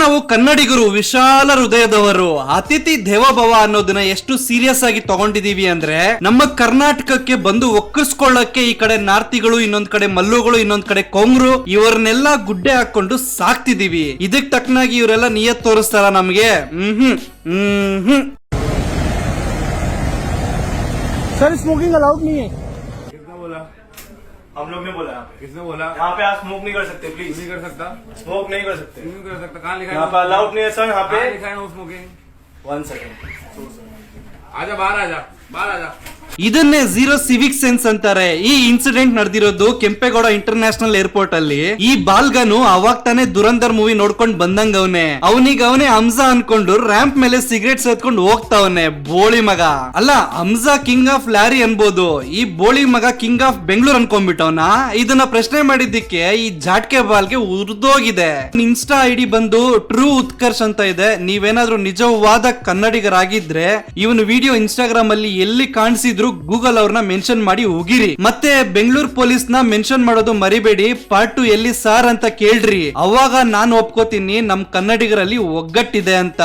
ನಾವು ಕನ್ನಡಿಗರು ವಿಶಾಲ ಹೃದಯದವರು, ಅತಿಥಿ ದೇವೋಭವ ಅನ್ನೋದನ್ನ ಎಷ್ಟು ಸೀರಿಯಸ್ ಆಗಿ ತಗೊಂಡಿದೀವಿ ಅಂದ್ರೆ ನಮ್ಮ ಕರ್ನಾಟಕಕ್ಕೆ ಬಂದು ಒಕ್ಕರ್ಸ್ಕೊಳ್ಳಕ್ಕೆ ಈ ಕಡೆ ನಾರ್ತಿಗಳು, ಇನ್ನೊಂದ್ ಕಡೆ ಮಲ್ಲುಗಳು, ಇನ್ನೊಂದ್ ಕಡೆ ಕೊಂಗ್ರು, ಇವರನ್ನೆಲ್ಲ ಗುಡ್ಡೆ ಹಾಕೊಂಡು ಸಾಕ್ತಿದೀವಿ. ಇದಕ್ ತಕ್ಕನಾಗಿ ಇವರೆಲ್ಲ ನಿಯತ್ ತೋರಿಸ್ತಾರ ನಮ್ಗೆ? सर स्मोकिंग अलाउड नहीं है। किसने बोला? हम लोग ने बोला। किसने बोला? यहाँ पे आप स्मोक नहीं कर सकते, प्लीज। नहीं कर सकता। स्मोक नहीं कर सकते। नहीं कर सकता। कहाँ लिखा है? यहाँ पे अलाउड नहीं है सर। यहाँ पे लिखा है नो स्मोकिंग। 1 सेकंड। आजा बाहर, आजा बाहर, आजा। ಇದನ್ನೇ ಝೀರೋ ಸಿವಿಕ್ ಸೆನ್ಸ್ ಅಂತಾರೆ. ಈ ಇನ್ಸಿಡೆಂಟ್ ನಡೆದಿರೋದು ಕೆಂಪೇಗೌಡ ಇಂಟರ್ನ್ಯಾಷನಲ್ ಏರ್ಪೋರ್ಟ್ ಅಲ್ಲಿ. ಈ ಬಾಲ್ಗನು ಅವಾಗ ತಾನೇ ದುರಂಧರ್ ಮೂವಿ ನೋಡ್ಕೊಂಡ್ ಬಂದಂಗ ಅವನೇ ಹಂಸಾ ಅನ್ಕೊಂಡು ರ್ಯಾಂಪ್ ಮೇಲೆ ಸಿಗರೇಟ್ ಸೇದ್ಕೊಂಡು ಹೋಗ್ತಾವನೆ. ಬೋಳಿ ಮಗ ಅಲ್ಲ, ಹಂಸಾ ಕಿಂಗ್ ಆಫ್ ಲಾರಿ ಅನ್ಬೋದು, ಈ ಬೋಳಿ ಮಗ ಕಿಂಗ್ ಆಫ್ ಬೆಂಗಳೂರು ಅನ್ಕೊಂಡ್ಬಿಟ್ಟವನ. ಇದನ್ನ ಪ್ರಶ್ನೆ ಮಾಡಿದ್ದಕ್ಕೆ ಈ ಜಾಟ್ಕೆ ಬಾಲ್ಗೆ ಉರ್ದೋಗಿದೆ. ಇನ್ಸ್ಟಾ ಐಡಿ ಬಂದು ಟ್ರೂ ಉತ್ಕರ್ಷ್ ಅಂತ ಇದೆ. ನೀವೇನಾದ್ರೂ ನಿಜವಾದ ಕನ್ನಡಿಗರಾಗಿದ್ರೆ ಇವನ್ ವಿಡಿಯೋ ಇನ್ಸ್ಟಾಗ್ರಾಮ್ ಅಲ್ಲಿ ಎಲ್ಲಿ ಕಾಣಿಸಿದ್ರು ಗೂಗಲ್ ಅವ್ರನ್ನ ಮೆನ್ಷನ್ ಮಾಡಿ ಹೋಗಿರಿ. ಮತ್ತೆ ಬೆಂಗಳೂರು ಪೊಲೀಸ್ ನ ಮೆನ್ಷನ್ ಮಾಡೋದು ಮರಿಬೇಡಿ. ಪಾರ್ಟ್ 2 ಎಲ್ಲಿ ಸಾರ್ ಅಂತ ಕೇಳ್ರಿ, ಅವಾಗ ನಾನು ಒಪ್ಕೋತೀನಿ ನಮ್ ಕನ್ನಡಿಗರಲ್ಲಿ ಒಗ್ಗಟ್ಟಿದೆ ಅಂತ.